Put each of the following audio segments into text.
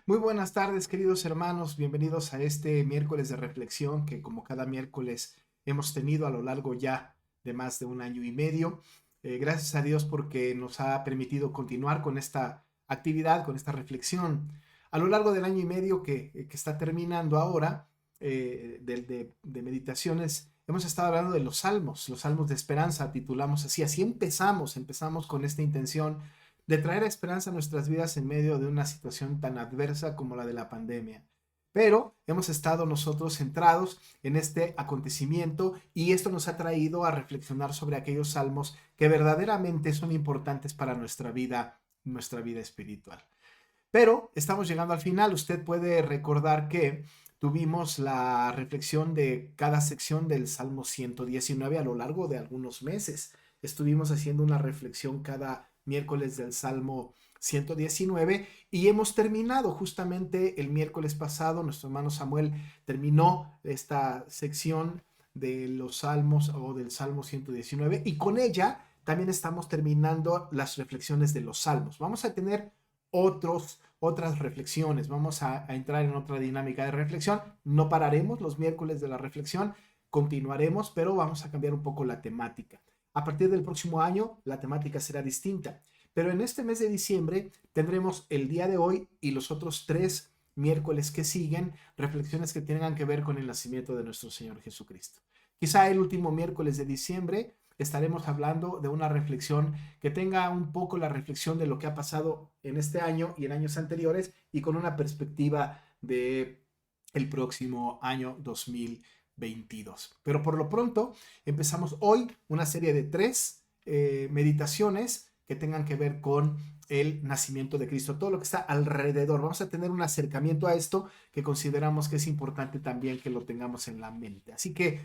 Muy buenas tardes, queridos hermanos. Bienvenidos a este miércoles de reflexión que como cada miércoles hemos tenido a lo largo ya de más de un año y medio. Gracias a Dios porque nos ha permitido continuar con esta actividad, con esta reflexión. A lo largo del año y medio que está terminando ahora, de meditaciones, hemos estado hablando de los salmos de esperanza, titulamos así. Así empezamos con esta intención de traer esperanza a nuestras vidas en medio de una situación tan adversa como la de la pandemia. Pero hemos estado nosotros centrados en este acontecimiento y esto nos ha traído a reflexionar sobre aquellos salmos que verdaderamente son importantes para nuestra vida espiritual. Pero estamos llegando al final. Usted puede recordar que tuvimos la reflexión de cada sección del Salmo 119 a lo largo de algunos meses. Estuvimos haciendo una reflexión cada miércoles del Salmo 119 y hemos terminado justamente el miércoles pasado. Nuestro hermano Samuel terminó esta sección de los salmos o del Salmo 119 y con ella también estamos terminando las reflexiones de los salmos. Vamos a tener otras reflexiones. Vamos a entrar en otra dinámica de reflexión. No pararemos los miércoles de la reflexión, continuaremos, pero vamos a cambiar un poco la temática. A partir del próximo año, la temática será distinta. Pero en este mes de diciembre tendremos el día de hoy y los otros 3 miércoles que siguen, reflexiones que tengan que ver con el nacimiento de nuestro Señor Jesucristo. Quizá el último miércoles de diciembre estaremos hablando de una reflexión que tenga un poco la reflexión de lo que ha pasado en este año y en años anteriores y con una perspectiva de el próximo año 2022. Pero por lo pronto empezamos hoy una serie de 3 meditaciones que tengan que ver con el nacimiento de Cristo, todo lo que está alrededor. Vamos a tener un acercamiento a esto que consideramos que es importante también que lo tengamos en la mente. Así que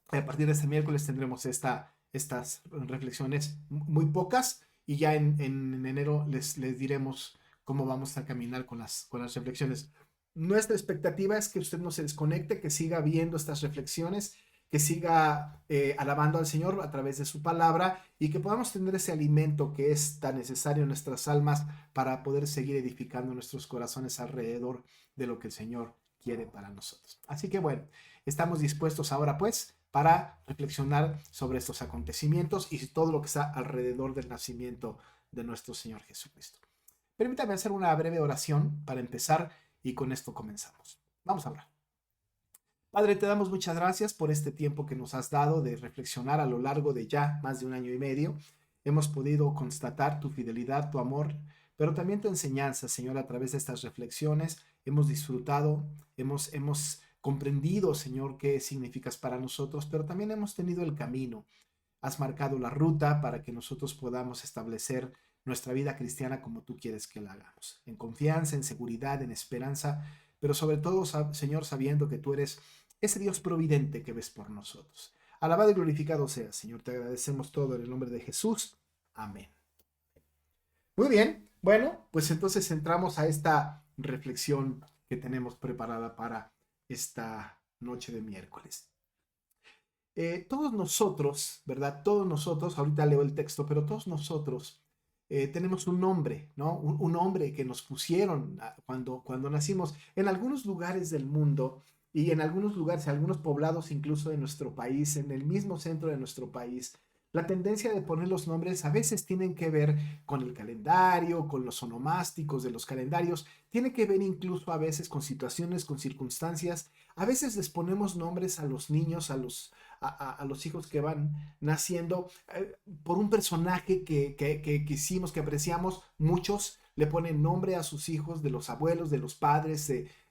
a partir de este miércoles tendremos estas reflexiones muy pocas y ya en enero les diremos cómo vamos a caminar con las reflexiones. Nuestra expectativa es que usted no se desconecte, que siga viendo estas reflexiones, que siga alabando al Señor a través de su palabra y que podamos tener ese alimento que es tan necesario en nuestras almas para poder seguir edificando nuestros corazones alrededor de lo que el Señor quiere para nosotros. Así que bueno, estamos dispuestos ahora pues para reflexionar sobre estos acontecimientos y todo lo que está alrededor del nacimiento de nuestro Señor Jesucristo. Permítame hacer una breve oración para empezar y con esto comenzamos. Vamos a hablar. Padre, te damos muchas gracias por este tiempo que nos has dado de reflexionar a lo largo de ya más de un año y medio. Hemos podido constatar tu fidelidad, tu amor, pero también tu enseñanza, Señor, a través de estas reflexiones. Hemos disfrutado, hemos comprendido, Señor, qué significas para nosotros, pero también hemos tenido el camino. Has marcado la ruta para que nosotros podamos establecer nuestra vida cristiana como tú quieres que la hagamos, en confianza, en seguridad, en esperanza, pero sobre todo, Señor, sabiendo que tú eres ese Dios providente que ves por nosotros. Alabado y glorificado sea, Señor, te agradecemos todo en el nombre de Jesús. Amén. Muy bien, bueno, pues entonces entramos a esta reflexión que tenemos preparada para esta noche de miércoles. Todos nosotros, ¿verdad? Todos nosotros, ahorita leo el texto, pero todos nosotros tenemos un nombre, ¿no? Un nombre que nos pusieron cuando nacimos. En algunos lugares del mundo y en algunos lugares, en algunos poblados incluso de nuestro país, en el mismo centro de nuestro país, la tendencia de poner los nombres a veces tienen que ver con el calendario, con los onomásticos de los calendarios, tiene que ver incluso a veces con situaciones, con circunstancias. A veces les ponemos nombres a los niños, a los hijos que van naciendo por un personaje que quisimos, que apreciamos. Muchos le ponen nombre a sus hijos de los abuelos, de los padres,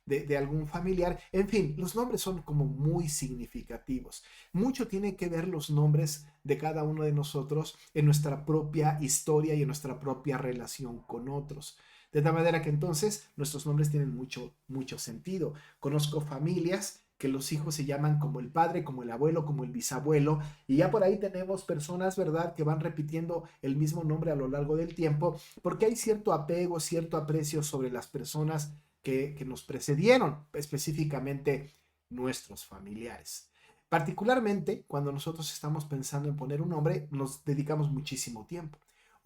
de algún familiar. En fin, los nombres son como muy significativos. Mucho tiene que ver los nombres de cada uno de nosotros en nuestra propia historia y en nuestra propia relación con otros. De tal manera que entonces nuestros nombres tienen mucho sentido. Conozco familias que los hijos se llaman como el padre, como el abuelo, como el bisabuelo, y ya por ahí tenemos personas, ¿verdad?, que van repitiendo el mismo nombre a lo largo del tiempo, porque hay cierto apego, cierto aprecio sobre las personas que nos precedieron, específicamente nuestros familiares. Particularmente cuando nosotros estamos pensando en poner un nombre, nos dedicamos muchísimo tiempo.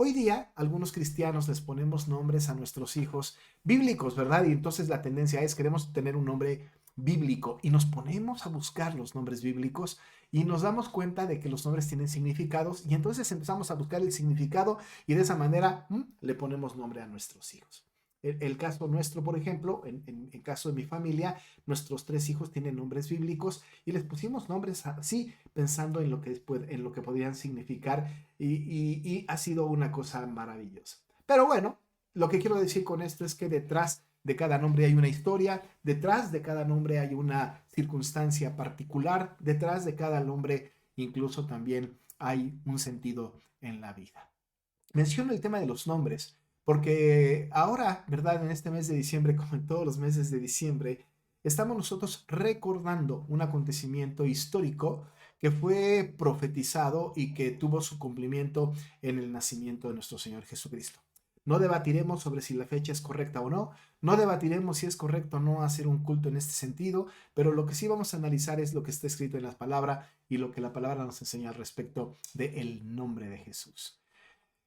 Hoy día, algunos cristianos les ponemos nombres a nuestros hijos bíblicos, ¿verdad? Y entonces la tendencia es, queremos tener un nombre bíblico y nos ponemos a buscar los nombres bíblicos y nos damos cuenta de que los nombres tienen significados y entonces empezamos a buscar el significado y de esa manera le ponemos nombre a nuestros hijos. El caso nuestro, por ejemplo, en caso de mi familia, nuestros 3 hijos tienen nombres bíblicos y les pusimos nombres así, pensando en lo que podrían significar y ha sido una cosa maravillosa. Pero bueno, lo que quiero decir con esto es que detrás de cada nombre hay una historia, detrás de cada nombre hay una circunstancia particular, detrás de cada nombre incluso también hay un sentido en la vida. Menciono el tema de los nombres porque ahora, ¿verdad? En este mes de diciembre, como en todos los meses de diciembre, estamos nosotros recordando un acontecimiento histórico que fue profetizado y que tuvo su cumplimiento en el nacimiento de nuestro Señor Jesucristo. No debatiremos sobre si la fecha es correcta o no, no debatiremos si es correcto o no hacer un culto en este sentido, pero lo que sí vamos a analizar es lo que está escrito en la palabra y lo que la palabra nos enseña al respecto del nombre de Jesús.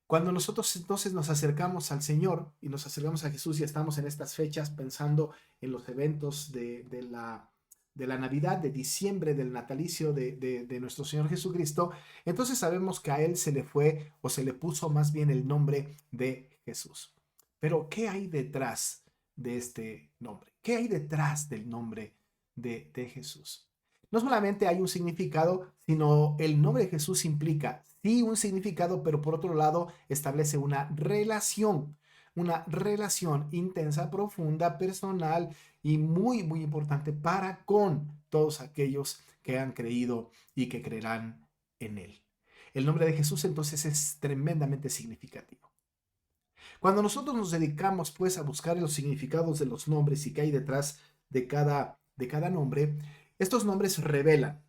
Cuando nosotros entonces nos acercamos al Señor y nos acercamos a Jesús y estamos en estas fechas pensando en los eventos de la Navidad, de diciembre, del natalicio de nuestro Señor Jesucristo, entonces sabemos que a Él se le fue o se le puso más bien el nombre de Jesús. Pero, ¿qué hay detrás de este nombre? ¿Qué hay detrás del nombre de Jesús? No solamente hay un significado, sino el nombre de Jesús implica, sí, un significado, pero por otro lado establece una relación intensa, profunda, personal y muy, muy importante para con todos aquellos que han creído y que creerán en Él. El nombre de Jesús entonces es tremendamente significativo. Cuando nosotros nos dedicamos pues a buscar los significados de los nombres y qué hay detrás de cada nombre, estos nombres revelan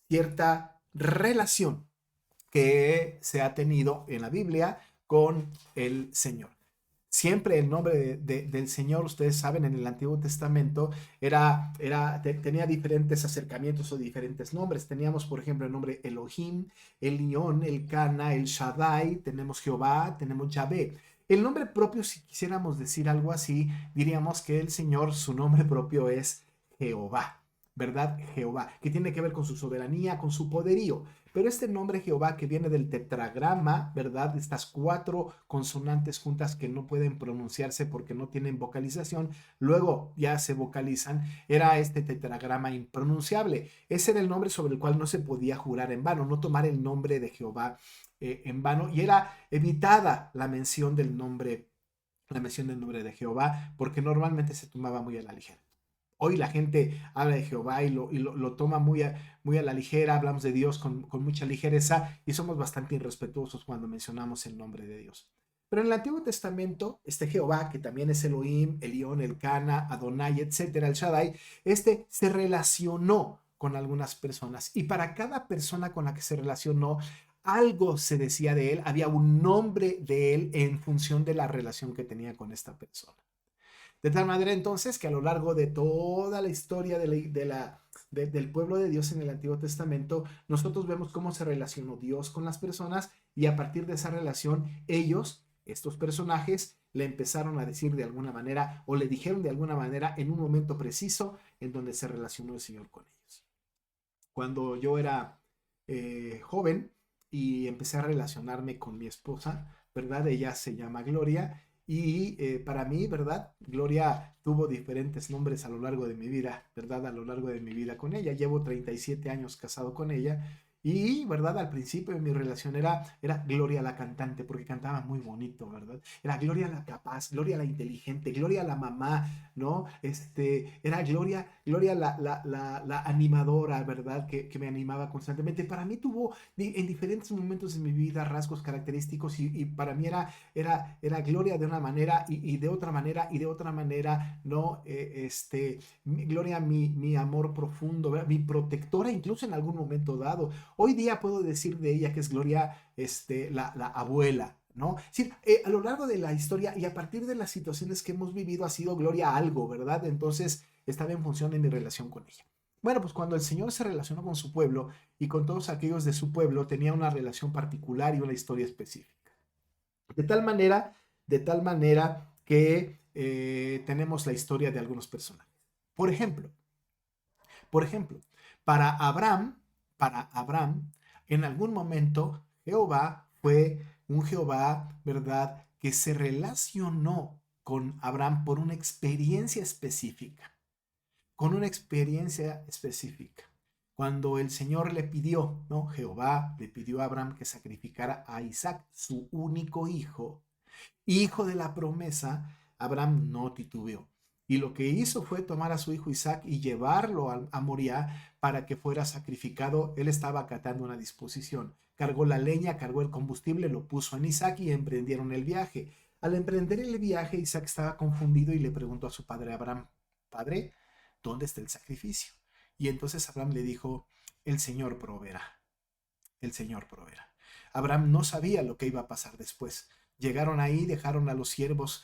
cierta relación que se ha tenido en la Biblia con el Señor. Siempre el nombre del Señor, ustedes saben, en el Antiguo Testamento tenía diferentes acercamientos o diferentes nombres. Teníamos, por ejemplo, el nombre Elohim, el Lión, el Cana, el Shaddai, tenemos Jehová, tenemos Yahvé. El nombre propio, si quisiéramos decir algo así, diríamos que el Señor, su nombre propio es Jehová, ¿verdad? Jehová, que tiene que ver con su soberanía, con su poderío. Pero este nombre Jehová que viene del tetragrama, ¿verdad? Estas 4 consonantes juntas que no pueden pronunciarse porque no tienen vocalización, luego ya se vocalizan, era este tetragrama impronunciable. Ese era el nombre sobre el cual no se podía jurar en vano, no tomar el nombre de Jehová en vano, y era evitada la mención del nombre de Jehová porque normalmente se tomaba muy a la ligera. Hoy la gente habla de Jehová y lo toma muy a la ligera, hablamos de Dios con mucha ligereza y somos bastante irrespetuosos cuando mencionamos el nombre de Dios. Pero en el Antiguo Testamento, este Jehová, que también es Elohim, Elión, Elcana, Adonai, etcétera, el Shaddai, se relacionó con algunas personas y para cada persona con la que se relacionó, algo se decía de él, había un nombre de él en función de la relación que tenía con esta persona. De tal manera entonces que a lo largo de toda la historia del pueblo de Dios en el Antiguo Testamento, nosotros vemos cómo se relacionó Dios con las personas y a partir de esa relación estos personajes, le empezaron a decir de alguna manera o le dijeron de alguna manera en un momento preciso en donde se relacionó el Señor con ellos. Cuando yo era joven y empecé a relacionarme con mi esposa, ¿verdad? Ella se llama Gloria. Y para mí, ¿verdad? Gloria tuvo diferentes nombres a lo largo de mi vida, ¿verdad? A lo largo de mi vida con ella. Llevo 37 años casado con ella. Y, ¿verdad? Al principio de mi relación era Gloria la cantante, porque cantaba muy bonito, ¿verdad? Era Gloria la capaz, Gloria la inteligente, Gloria la mamá, ¿no? Era Gloria la animadora, ¿verdad? Que me animaba constantemente. Para mí tuvo en diferentes momentos de mi vida rasgos característicos y para mí era Gloria de una manera y de otra manera y de otra manera, ¿no? Gloria, mi amor profundo, ¿verdad? Mi protectora incluso en algún momento dado. Hoy día puedo decir de ella que es Gloria, la abuela, ¿no? Sí, a lo largo de la historia y a partir de las situaciones que hemos vivido ha sido Gloria algo, ¿verdad? Entonces estaba en función de mi relación con ella. Bueno, pues cuando el Señor se relacionó con su pueblo y con todos aquellos de su pueblo, tenía una relación particular y una historia específica. De tal manera, de tal manera que tenemos la historia de algunos personajes. Por ejemplo, por ejemplo, para Abraham, para Abraham, en algún momento Jehová fue un Jehová, ¿verdad?, que se relacionó con Abraham por una experiencia específica, con una experiencia específica. Cuando el Señor le pidió, ¿no? Jehová le pidió a Abraham que sacrificara a Isaac, su único hijo, hijo de la promesa, Abraham no titubeó. Y lo que hizo fue tomar a su hijo Isaac y llevarlo a Moriah para que fuera sacrificado. Él estaba acatando una disposición. Cargó la leña, cargó el combustible, lo puso en Isaac y emprendieron el viaje. Al emprender el viaje, Isaac estaba confundido y le preguntó a su padre Abraham, Padre, ¿dónde está el sacrificio? Y entonces Abraham le dijo, el Señor proveerá, el Señor proveerá. Abraham no sabía lo que iba a pasar después. Llegaron ahí, dejaron a los siervos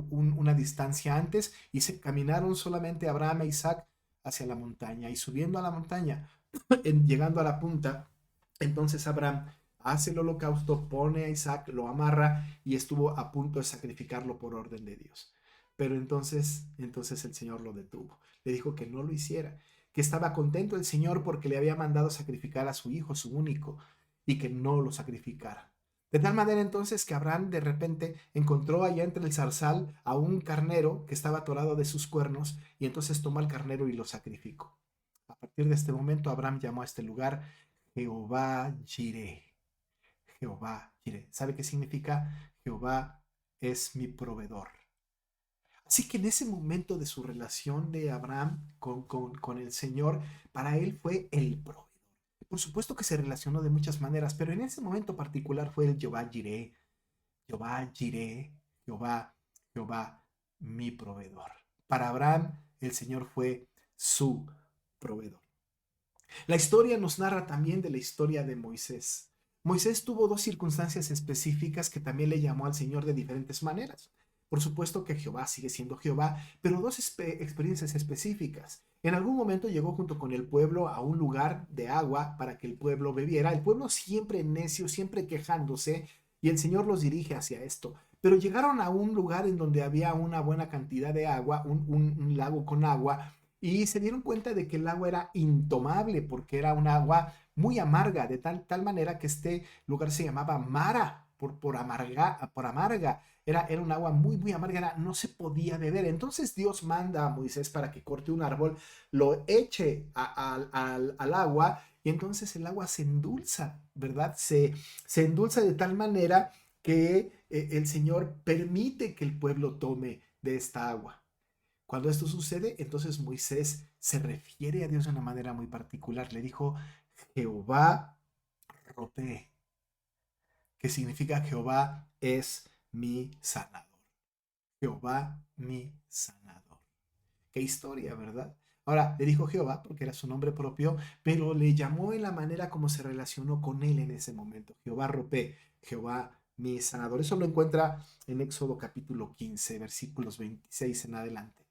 una distancia antes y se caminaron solamente Abraham e Isaac hacia la montaña. Y subiendo a la montaña, llegando a la punta, entonces Abraham hace el holocausto, pone a Isaac, lo amarra y estuvo a punto de sacrificarlo por orden de Dios. Pero entonces el Señor lo detuvo. Le dijo que no lo hiciera, que estaba contento el Señor porque le había mandado sacrificar a su hijo, su único, y que no lo sacrificara. De tal manera entonces que Abraham de repente encontró allá entre el zarzal a un carnero que estaba atorado de sus cuernos y entonces tomó al carnero y lo sacrificó. A partir de este momento Abraham llamó a este lugar Jehová Jireh. Jehová Jireh. ¿Sabe qué significa? Jehová es mi proveedor. Así que en ese momento de su relación de Abraham con el Señor, para él fue el proveedor. Por supuesto que se relacionó de muchas maneras, pero en ese momento particular fue el Jehová Jireh, Jehová Jireh, Jehová, Jehová, mi proveedor. Para Abraham, el Señor fue su proveedor. La historia nos narra también de la historia de Moisés. Moisés tuvo dos circunstancias específicas que también le llamó al Señor de diferentes maneras. Por supuesto que Jehová sigue siendo Jehová, pero dos experiencias específicas. En algún momento llegó junto con el pueblo a un lugar de agua para que el pueblo bebiera. El pueblo siempre necio, siempre quejándose, y el Señor los dirige hacia esto. Pero llegaron a un lugar en donde había una buena cantidad de agua, un lago con agua, y se dieron cuenta de que el agua era intomable porque era un agua muy amarga, de tal manera que este lugar se llamaba Mara, por amarga. Era un agua muy, muy amarga, no se podía beber. Entonces Dios manda a Moisés para que corte un árbol, lo eche al agua y entonces el agua se endulza, ¿verdad? Se endulza de tal manera que el Señor permite que el pueblo tome de esta agua. Cuando esto sucede, entonces Moisés se refiere a Dios de una manera muy particular. Le dijo, Jehová roté, que significa Jehová es mi sanador. Jehová mi sanador. Qué historia, ¿verdad? Ahora, le dijo Jehová porque era su nombre propio, pero le llamó en la manera como se relacionó con él en ese momento. Jehová ropé, Jehová mi sanador. Eso lo encuentra en Éxodo capítulo 15, versículos 26 en adelante.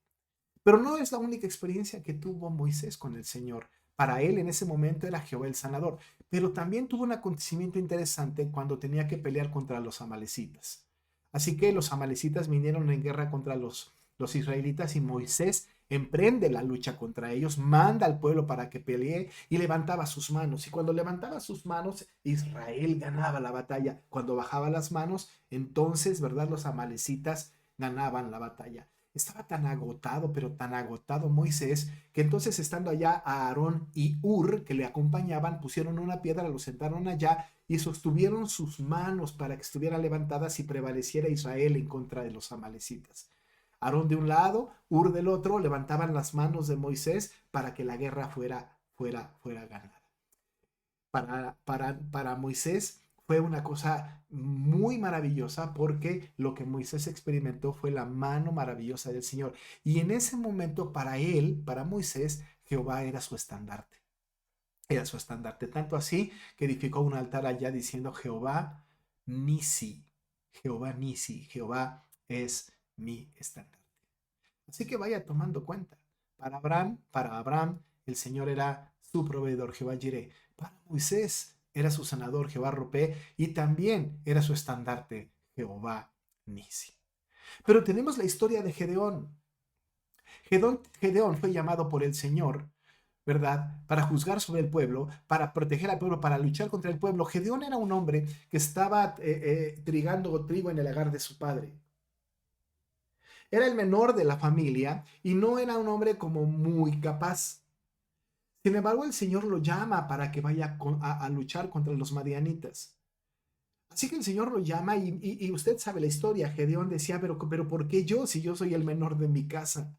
Pero no es la única experiencia que tuvo Moisés con el Señor. Para él en ese momento era Jehová el sanador, pero también tuvo un acontecimiento interesante cuando tenía que pelear contra los amalecitas. Así que los amalecitas vinieron en guerra contra los israelitas y Moisés emprende la lucha contra ellos, manda al pueblo para que pelee y levantaba sus manos. Y cuando levantaba sus manos, Israel ganaba la batalla. Cuando bajaba las manos, entonces, ¿verdad? Los amalecitas ganaban la batalla. Estaba tan agotado, pero tan agotado Moisés, que entonces estando allá a Aarón y Ur, que le acompañaban, pusieron una piedra, lo sentaron allá y sostuvieron sus manos para que estuvieran levantadas y prevaleciera Israel en contra de los amalecitas. Aarón de un lado, Ur del otro, levantaban las manos de Moisés para que la guerra fuera ganada. Para Moisés fue una cosa muy maravillosa porque lo que Moisés experimentó fue la mano maravillosa del Señor. Y en ese momento para él, para Moisés, Jehová era su estandarte. Era su estandarte. Tanto así que edificó un altar allá diciendo Jehová Nisi. Jehová Nisi. Jehová es mi estandarte. Así que vaya tomando cuenta. Para Abraham, el Señor era su proveedor, Jehová Jireh. Para Moisés era su sanador, Jehová Ropé, y también era su estandarte, Jehová Nisi. Pero tenemos la historia de Gedeón. Gedeón fue llamado por el Señor, ¿verdad? Para juzgar sobre el pueblo, para proteger al pueblo, para luchar contra el pueblo. Gedeón era un hombre que estaba trigando trigo en el lagar de su padre. Era el menor de la familia y no era un hombre como muy capaz. Sin embargo, el Señor lo llama para que vaya a luchar contra los madianitas. Así que el Señor lo llama y usted sabe la historia. Gedeón decía, pero ¿por qué yo si yo soy el menor de mi casa?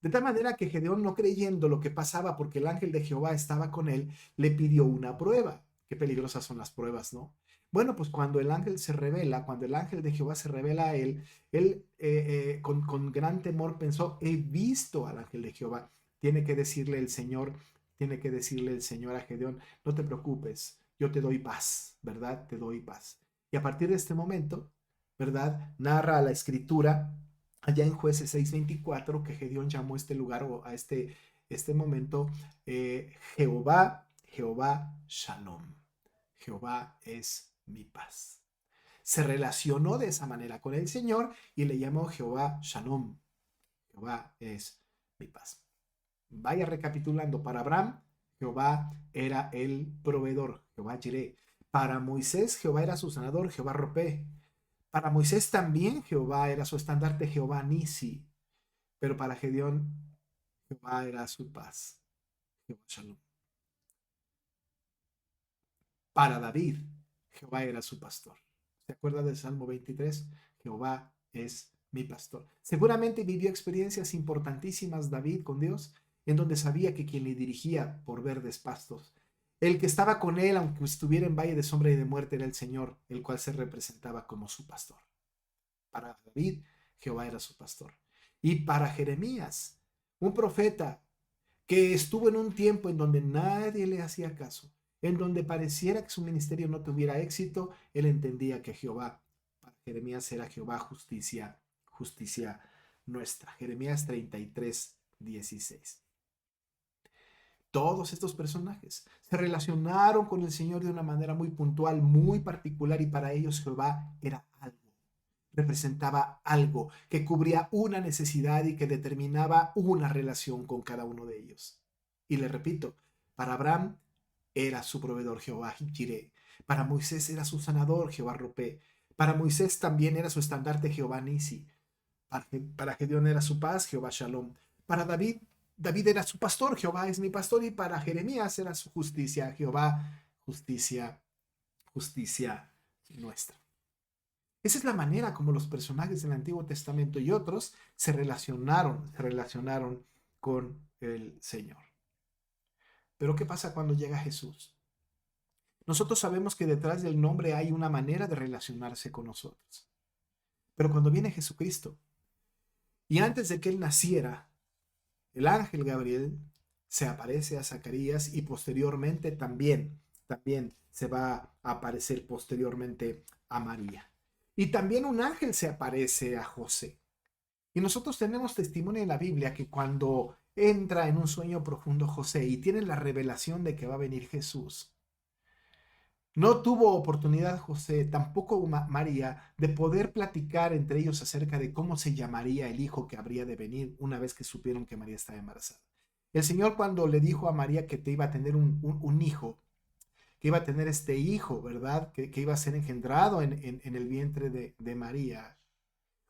De tal manera que Gedeón, no creyendo lo que pasaba porque el ángel de Jehová estaba con él, le pidió una prueba. Qué peligrosas son las pruebas, ¿no? Bueno, pues cuando el ángel se revela, cuando el ángel de Jehová se revela a él, él con gran temor pensó, he visto al ángel de Jehová. Tiene que decirle el Señor, tiene que decirle el Señor a Gedeón, no te preocupes, yo te doy paz, ¿verdad? Te doy paz. Y a partir de este momento, ¿verdad? Narra la escritura allá en Jueces 6:24 que Gedeón llamó este lugar o a este momento Jehová Shalom. Jehová es mi paz. Se relacionó de esa manera con el Señor y le llamó Jehová Shalom. Jehová es mi paz. Vaya recapitulando, para Abraham, Jehová era el proveedor, Jehová Jireh. Para Moisés, Jehová era su sanador, Jehová Ropé. Para Moisés también Jehová era su estandarte, Jehová Nisi. Pero para Gedeón, Jehová era su paz, Jehová Shalom. Para David, Jehová era su pastor. ¿Se acuerda del Salmo 23? Jehová es mi pastor. Seguramente vivió experiencias importantísimas David con Dios, en donde sabía que quien le dirigía por verdes pastos, el que estaba con él, aunque estuviera en valle de sombra y de muerte, era el Señor, el cual se representaba como su pastor. Para David, Jehová era su pastor. Y para Jeremías, un profeta que estuvo en un tiempo en donde nadie le hacía caso, en donde pareciera que su ministerio no tuviera éxito, él entendía que Jehová, para Jeremías era Jehová justicia, justicia nuestra. Jeremías 33:16. Todos estos personajes se relacionaron con el Señor de una manera muy puntual, muy particular, y para ellos Jehová era algo, representaba algo que cubría una necesidad y que determinaba una relación con cada uno de ellos. Y le repito, para Abraham era su proveedor Jehová Jireh, para Moisés era su sanador Jehová Ropé, para Moisés también era su estandarte Jehová Nisi, para Gedeón era su paz Jehová Shalom, para David era su pastor, Jehová es mi pastor, y para Jeremías era su justicia, Jehová justicia, justicia nuestra. Esa es la manera como los personajes del Antiguo Testamento y otros se relacionaron con el Señor. Pero ¿qué pasa cuando llega Jesús? Nosotros sabemos que detrás del nombre hay una manera de relacionarse con nosotros. Pero cuando viene Jesucristo, y antes de que él naciera, el ángel Gabriel se aparece a Zacarías y posteriormente también se va a aparecer posteriormente a María. Y también un ángel se aparece a José. Y nosotros tenemos testimonio en la Biblia que cuando entra en un sueño profundo José y tiene la revelación de que va a venir Jesús, no tuvo oportunidad José, tampoco María, de poder platicar entre ellos acerca de cómo se llamaría el hijo que habría de venir una vez que supieron que María estaba embarazada. El Señor, cuando le dijo a María que te iba a tener un hijo, que iba a tener este hijo, ¿verdad? Que iba a ser engendrado en el vientre de María.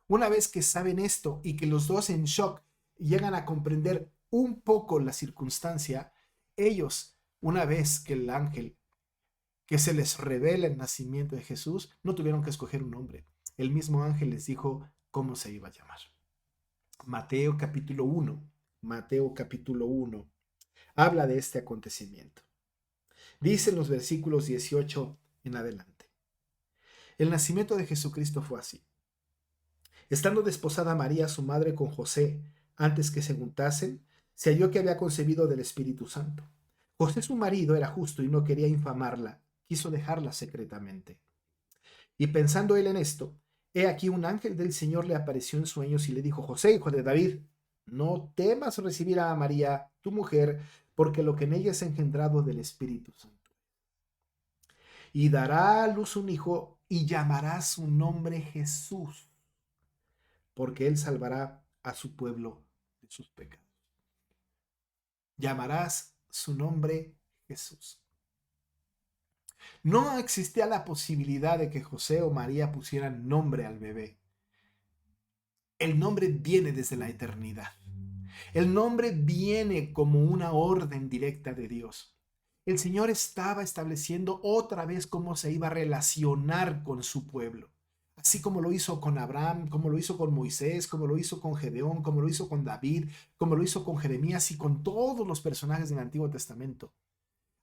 Una vez que saben esto y que los dos en shock llegan a comprender un poco la circunstancia, ellos, una vez que el ángel, que se les revela el nacimiento de Jesús, no tuvieron que escoger un nombre. El mismo ángel les dijo cómo se iba a llamar. Mateo capítulo 1, Mateo capítulo 1, habla de este acontecimiento. Dice en los versículos 18 en adelante. El nacimiento de Jesucristo fue así. Estando desposada María, su madre, con José, antes que se juntasen, se halló que había concebido del Espíritu Santo. José, su marido, era justo y no quería infamarla, quiso dejarla secretamente. Y pensando él en esto, he aquí un ángel del Señor le apareció en sueños y le dijo: José, hijo de David, no temas recibir a María, tu mujer, porque lo que en ella es engendrado del Espíritu Santo. Y dará a luz un hijo y llamará su nombre Jesús, porque él salvará a su pueblo de sus pecados. Llamarás su nombre Jesús. No existía la posibilidad de que José o María pusieran nombre al bebé. El nombre viene desde la eternidad. El nombre viene como una orden directa de Dios. El Señor estaba estableciendo otra vez cómo se iba a relacionar con su pueblo. Así como lo hizo con Abraham, como lo hizo con Moisés, como lo hizo con Gedeón, como lo hizo con David, como lo hizo con Jeremías y con todos los personajes del Antiguo Testamento.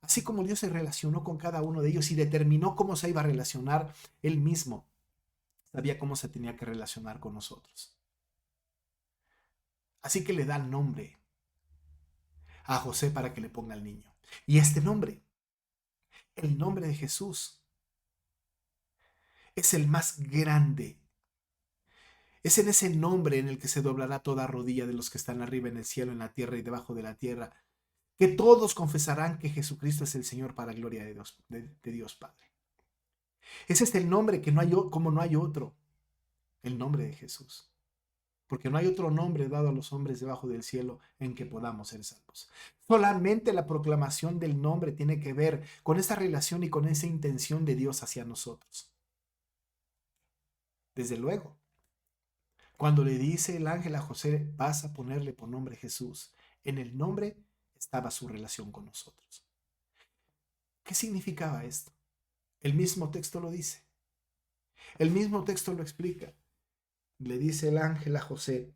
Así como Dios se relacionó con cada uno de ellos y determinó cómo se iba a relacionar él mismo, sabía cómo se tenía que relacionar con nosotros. Así que le da nombre a José para que le ponga al niño. Y este nombre, el nombre de Jesús, es el más grande. Es en ese nombre en el que se doblará toda rodilla de los que están arriba en el cielo, en la tierra y debajo de la tierra, que todos confesarán que Jesucristo es el Señor para gloria de Dios Padre. Es este el nombre que no hay, como no hay otro, el nombre de Jesús. Porque no hay otro nombre dado a los hombres debajo del cielo en que podamos ser salvos. Solamente la proclamación del nombre tiene que ver con esa relación y con esa intención de Dios hacia nosotros. Desde luego, cuando le dice el ángel a José, vas a ponerle por nombre Jesús, en el nombre estaba su relación con nosotros. ¿Qué significaba esto? El mismo texto lo dice. El mismo texto lo explica. Le dice el ángel a José,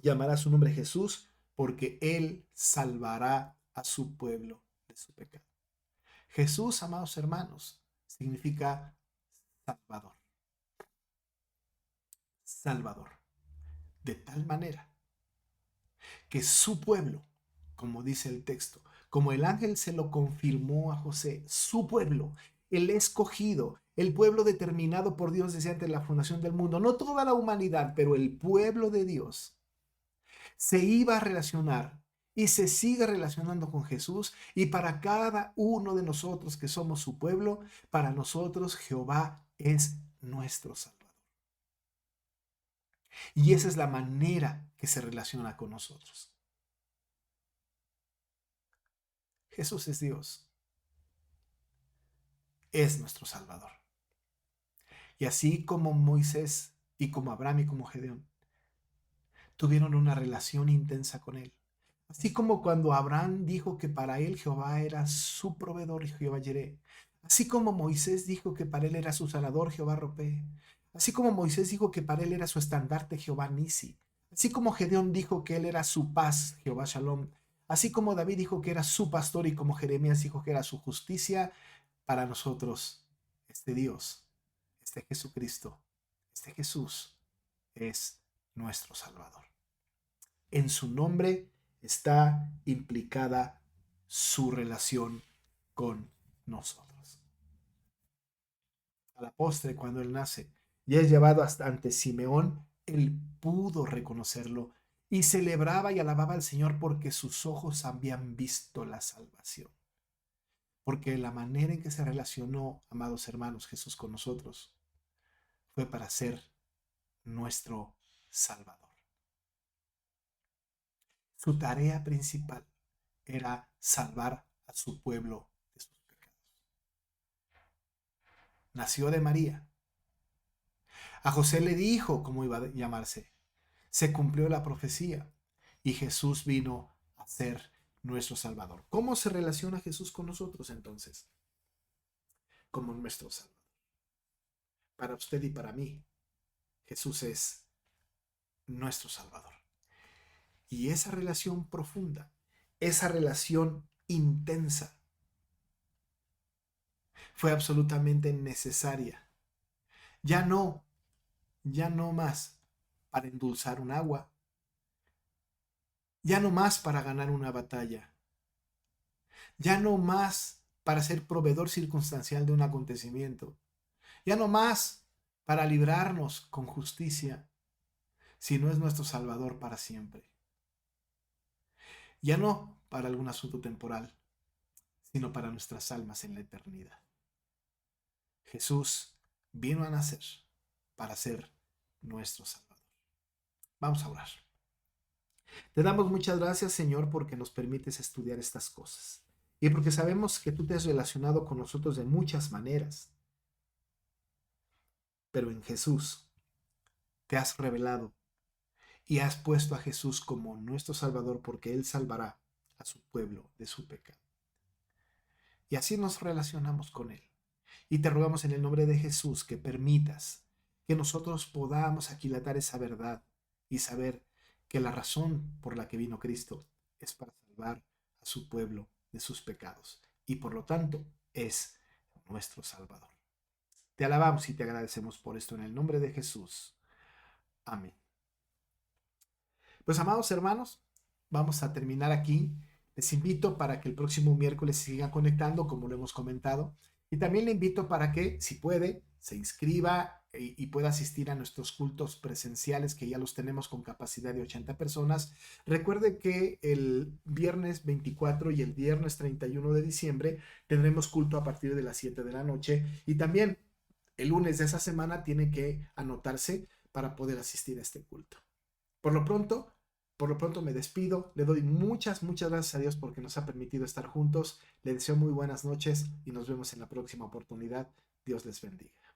llamará su nombre Jesús porque él salvará a su pueblo de su pecado. Jesús, amados hermanos, significa Salvador. Salvador. De tal manera que su pueblo, como dice el texto, como el ángel se lo confirmó a José, su pueblo, el escogido, el pueblo determinado por Dios desde antes de la fundación del mundo, no toda la humanidad, pero el pueblo de Dios, se iba a relacionar y se sigue relacionando con Jesús, y para cada uno de nosotros que somos su pueblo, para nosotros Jehová es nuestro Salvador. Y esa es la manera que se relaciona con nosotros. Jesús es Dios, es nuestro Salvador. Y así como Moisés y como Abraham y como Gedeón tuvieron una relación intensa con él. Así como cuando Abraham dijo que para él Jehová era su proveedor, Jehová Jireh. Así como Moisés dijo que para él era su sanador, Jehová Ropé. Así como Moisés dijo que para él era su estandarte, Jehová Nisi. Así como Gedeón dijo que él era su paz, Jehová Shalom. Así como David dijo que era su pastor y como Jeremías dijo que era su justicia, para nosotros este Dios, este Jesucristo, este Jesús es nuestro Salvador. En su nombre está implicada su relación con nosotros. A la postre, cuando él nace y es llevado hasta ante Simeón, él pudo reconocerlo y celebraba y alababa al Señor porque sus ojos habían visto la salvación. Porque la manera en que se relacionó, amados hermanos, Jesús con nosotros fue para ser nuestro Salvador. Su tarea principal era salvar a su pueblo de sus pecados. Nació de María. A José le dijo cómo iba a llamarse. Se cumplió la profecía y Jesús vino a ser nuestro Salvador. ¿Cómo se relaciona Jesús con nosotros entonces? Como nuestro Salvador. Para usted y para mí, Jesús es nuestro Salvador. Y esa relación profunda, esa relación intensa, fue absolutamente necesaria. Ya no más para endulzar un agua, ya no más para ganar una batalla, ya no más para ser proveedor circunstancial de un acontecimiento, ya no más para librarnos con justicia, sino es nuestro Salvador para siempre. Ya no para algún asunto temporal, sino para nuestras almas en la eternidad. Jesús vino a nacer para ser nuestro Salvador. Vamos a orar. Te damos muchas gracias, Señor, porque nos permites estudiar estas cosas y porque sabemos que tú te has relacionado con nosotros de muchas maneras, pero en Jesús te has revelado y has puesto a Jesús como nuestro Salvador porque Él salvará a su pueblo de su pecado. Y así nos relacionamos con Él. Y te rogamos en el nombre de Jesús que permitas que nosotros podamos aquilatar esa verdad y saber que la razón por la que vino Cristo es para salvar a su pueblo de sus pecados y por lo tanto es nuestro Salvador. Te alabamos y te agradecemos por esto en el nombre de Jesús. Amén. Pues amados hermanos, vamos a terminar aquí. Les invito para que el próximo miércoles sigan conectando, como lo hemos comentado. Y también le invito para que, si puede, se inscriba y pueda asistir a nuestros cultos presenciales, que ya los tenemos con capacidad de 80 personas. Recuerde que el viernes 24 y el viernes 31 de diciembre tendremos culto a partir de las 7 de la noche. Y también el lunes de esa semana tiene que anotarse para poder asistir a este culto. Por lo pronto me despido. Le doy muchas gracias a Dios porque nos ha permitido estar juntos. Le deseo muy buenas noches y nos vemos en la próxima oportunidad. Dios les bendiga.